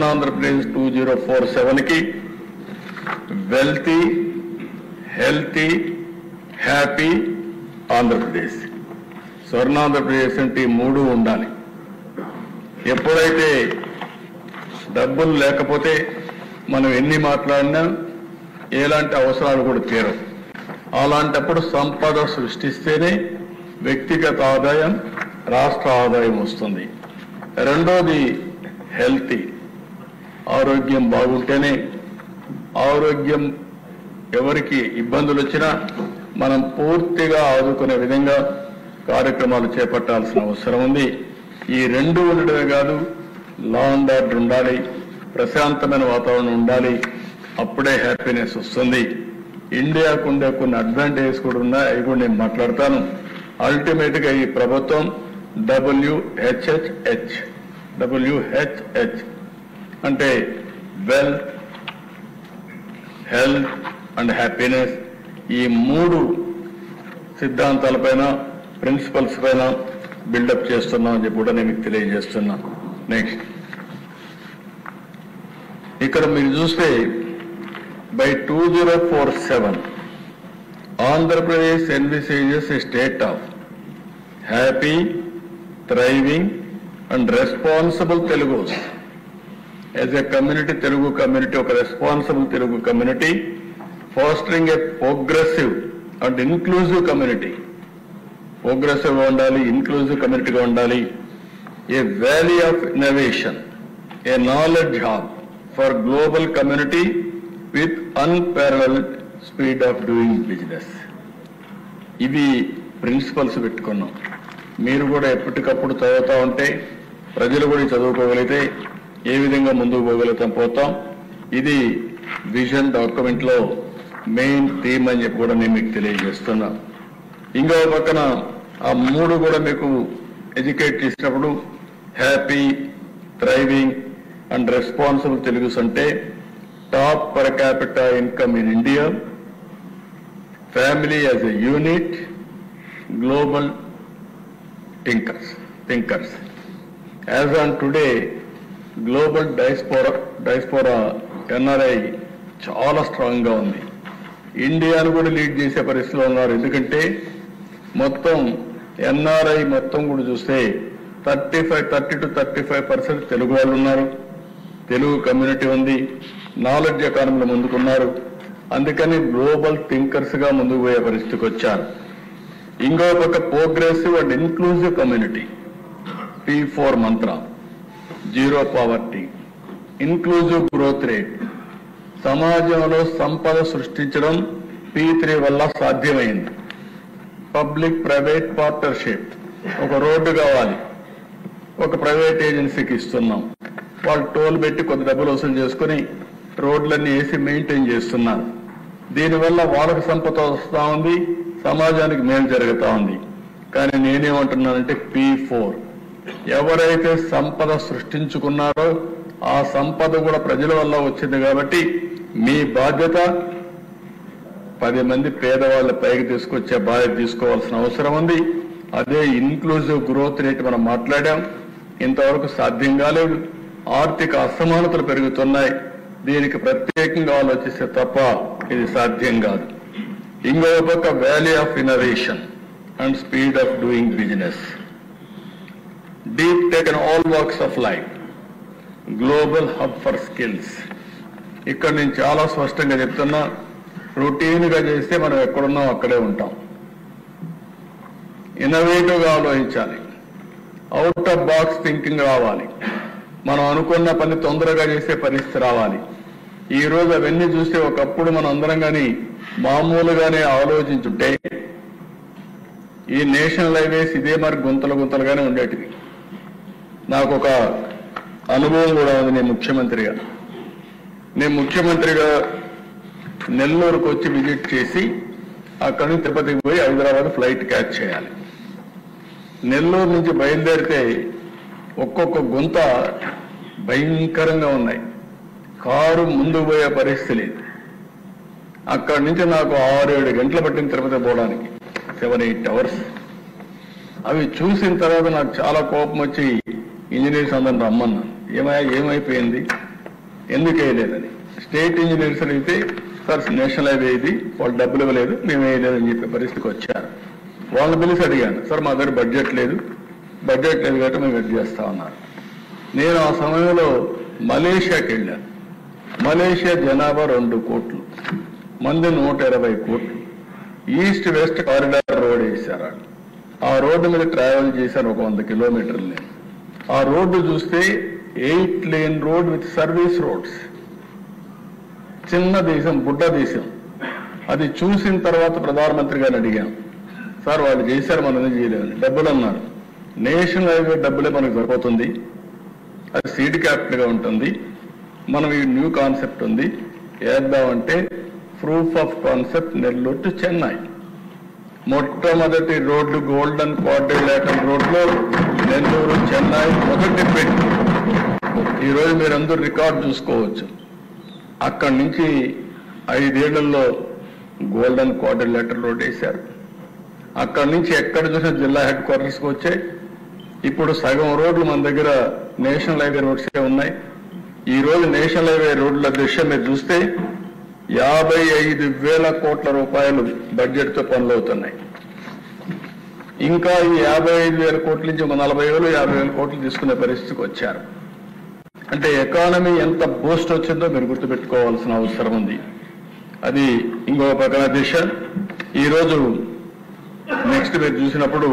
స్వర్ణాంధ్రప్రదేశ్ 2047కి wealthy, healthy, happy Andhra Pradesh. Swarnandhra Pradesh అంటే మూడు ఉండాలి. ఎప్పుడైతే డబ్బులు లేకపోతే మనం ఎన్ని మాట్లాడినా ఎలాంటి అవసరాలు కూడా తీరవు. అలాంటప్పుడు సంపద సృష్టిస్తేనే వ్యక్తిగత ఆదాయం, రాష్ట్ర ఆదాయం వస్తుంది. రెండోది హెల్తీ, ఆరోగ్యం బాగుంటేనే, ఆరోగ్యం ఎవరికి ఇబ్బందులు వచ్చినా మనం పూర్తిగా ఆదుకునే విధంగా కార్యక్రమాలు చేపట్టాల్సిన అవసరం ఉంది. ఈ రెండు ఉండడమే కాదు, లా అండ్ ఆర్డర్ ఉండాలి, ప్రశాంతమైన వాతావరణం ఉండాలి. అప్పుడే హ్యాపీనెస్ వస్తుంది. ఇండియాకు ఉండే కొన్ని అడ్వాంటేజెస్ కూడా ఉన్నాయి, అవి కూడా నేను మాట్లాడతాను. అల్టిమేట్ గా ఈ ప్రభుత్వం WHH అంటే వెల్త్, హెల్త్ అండ్ హ్యాపీనెస్, ఈ మూడు సిద్ధాంతాలపైన, ప్రిన్సిపల్స్ పైన బిల్డప్ చేస్తున్నాం అని చెప్పి కూడా నేను మీకు తెలియజేస్తున్నా. నెక్స్ట్, ఇక్కడ మీరు చూస్తే by 2047 Andhra Pradesh envisages a state of happy, thriving and responsible Telugus. As a community, Telugu community, ఒక responsible Telugu community, fostering a progressive and inclusive community. Progressive గా ఉండాలి, inclusive community గా ఉండాలి. A valley of innovation, a knowledge hub for global community with unparalleled speed of doing business. ఇవి principles పెట్టుకున్నాం. మీరు కూడా ఎప్పటికప్పుడు చదువుతూ ఉంటే, ప్రజలు కూడా చదువుకోగలిగితే ఏ విధంగా ముందుకు పోతాం. ఇది విజన్ డాక్యుమెంట్ లో మెయిన్ థీమ్ అని చెప్పి కూడా నేను మీకు తెలియజేస్తున్నా. ఇంకో పక్కన ఆ మూడు కూడా మీకు ఎడ్యుకేట్ చేసినప్పుడు happy, thriving and responsible Telugus అంటే top per capita income in India, family as a unit, global thinkers. As on today global diaspora NRI చాలా స్ట్రాంగ్ గా ఉంది. ఇండియాను కూడా లీడ్ చేసే పరిస్థితిలో ఉన్నారు. ఎందుకంటే మొత్తం NRI మొత్తం కూడా చూస్తే 30 to 35% తెలుగు వాళ్ళు ఉన్నారు. తెలుగు కమ్యూనిటీ ఉంది. నాలెడ్జ్ ఎకానమీలో ముందుకున్నారు. అందుకని గ్లోబల్ థింకర్స్ గా ముందుకు పోయే పరిస్థితికి వచ్చారు. ఇంకో పక్క progressive and inclusive community, P4 Mantra, zero poverty, inclusive growth rate. సమాజంలో సంపద సృష్టించడం P3 వల్ల సాధ్యమైంది. పబ్లిక్ ప్రైవేట్ పార్ట్నర్షిప్, ఒక రోడ్డు కావాలి, ఒక ప్రైవేట్ ఏజెన్సీకి ఇస్తున్నాం. వాళ్ళు టోల్ పెట్టి కొద్ది డబ్బులు వసూలు చేసుకుని రోడ్లన్నీ వేసి మెయింటైన్ చేస్తున్నారు. దీనివల్ల వాళ్ళకి సంపద వస్తూ ఉంది, సమాజానికి మేలు జరుగుతూ ఉంది. కానీ నేనేమంటున్నానంటే P4, ఎవరైతే సంపద సృష్టించుకున్నారో ఆ సంపద కూడా ప్రజల వల్ల వచ్చింది. కాబట్టి మీ బాధ్యత 10 మంది పేదవాళ్ళ పైకి తీసుకొచ్చే బాధ్యత తీసుకోవాల్సిన అవసరం ఉంది. అదే ఇన్క్లూజివ్ గ్రోత్ రేట్ మనం మాట్లాడాం, ఇంతవరకు సాధ్యం కాలేదు. ఆర్థిక అసమానతలు పెరుగుతున్నాయి. దీనికి ప్రత్యేకంగా ఆలోచిస్తే తప్ప ఇది సాధ్యం కాదు. ఇంకో పక్క valley of innovation and speed of doing business, deep tech in all walks of life, global hub for skills. ఇక్కడ నేను చాలా స్పష్టంగా చెప్తున్నా, రొటీన్ గా చేస్తే మనం ఎక్కడున్నాం అక్కడే ఉంటాం. ఇన్నోవేటివ్ గా ఆలోచించాలి, అవుట్ ఆఫ్ బాక్స్ థింకింగ్ రావాలి. మనం అనుకున్న పని తొందరగా చేసే పరిస్థితి రావాలి. ఈ రోజు అవన్నీ చూస్తే ఒకప్పుడు మనం అందరం కానీ మామూలుగానే ఆలోచించుంటే ఈ నేషనల్ హైవేస్ ఇదే మరి గుంతలుగానే ఉండేటివి. నాకు ఒక అనుభవం కూడా ఉంది. నేను ముఖ్యమంత్రిగా నెల్లూరుకు వచ్చి విజిట్ చేసి అక్కడి నుంచి తిరుపతికి పోయి హైదరాబాద్ ఫ్లైట్ క్యాచ్ చేయాలి. నెల్లూరు నుంచి బయలుదేరితే ఒక్కొక్క గుంత భయంకరంగా ఉన్నాయి. కారు ముందుకు పోయే పరిస్థితి లేదు. అక్కడి నుంచి నాకు 6-7 గంటలు పట్టింది తిరుపతి పోవడానికి, 7-8 అవర్స్. అవి చూసిన తర్వాత నాకు చాలా కోపం వచ్చి ఇంజనీర్స్ అందరిని రమ్మన్నా. ఏమైపోయింది, ఎందుకు వేయలేదని. స్టేట్ ఇంజనీర్స్ అయితే సార్ నేషనల్ హైవే ఇది, వాళ్ళు డబ్బులు ఇవ్వలేదు, మేము వేయలేదని చెప్పే పరిస్థితికి వచ్చారు. వాళ్ళని పిలిచి అడిగాను, సార్ మా దగ్గర బడ్జెట్ లేదు కాబట్టి మేము వెయిట్ చేస్తా ఉన్నారు. నేను ఆ సమయంలో మలేషియాకి వెళ్ళాను. మలేషియా జనాభా 2 కోట్లు, మంది 120 కోట్లు. ఈస్ట్ వెస్ట్ కారిడార్ రోడ్ వేశారు. ఆ రోడ్డు మీద ట్రావెల్ చేశాను ఒక 100 కిలోమీటర్లు. నేను ఆ రోడ్డు చూస్తే 8 lane road with service roads. చిన్న దేశం, బుడ్డ దేశం. అది చూసిన తర్వాత ప్రధానమంత్రి గారిని అడిగాం, సార్ వాళ్ళు చేశారు, మనం ఏం చేయలేమని. డబ్బులు అన్నారు. నేషనల్ హైవే డబ్బులే మనకు సరిపోతుంది, అది సీడ్ క్యాపిటల్గా ఉంటుంది, మనం ఈ న్యూ కాన్సెప్ట్ ఉంది వేద్దామంటే proof of concept Nellore to Chennai. మొట్టమొదటి రోడ్లు గోల్డెన్ క్వాడ్రిలేటరల్ రోడ్లో నెల్లూరు చెన్నై మొదటి పెట్టి. ఈరోజు మీరందరూ రికార్డు చూసుకోవచ్చు. అక్కడి నుంచి 5 ఏళ్లలో గోల్డెన్ క్వాడ్రిలేటరల్ రోడ్ వేశారు. అక్కడి నుంచి ఎక్కడ చూసినా జిల్లా హెడ్ క్వార్టర్స్కి వచ్చాయి. ఇప్పుడు సగం రోడ్లు మన దగ్గర నేషనల్ హైవే రోడ్సే ఉన్నాయి. ఈ రోజు నేషనల్ హైవే రోడ్ల దృశ్యం మీరు చూస్తే 55,000 కోట్ల రూపాయలు బడ్జెట్తో పనులు అవుతున్నాయి. ఇంకా ఈ 55,000 కోట్ల నుంచి 40,000, 50,000 కోట్లు తీసుకునే పరిస్థితికి వచ్చారు. అంటే ఎకానమీ ఎంత బూస్ట్ వచ్చిందో మీరు గుర్తుపెట్టుకోవాల్సిన అవసరం ఉంది. అది ఇంకో పక్కన దిశ. ఈరోజు నెక్స్ట్ మీరు చూసినప్పుడు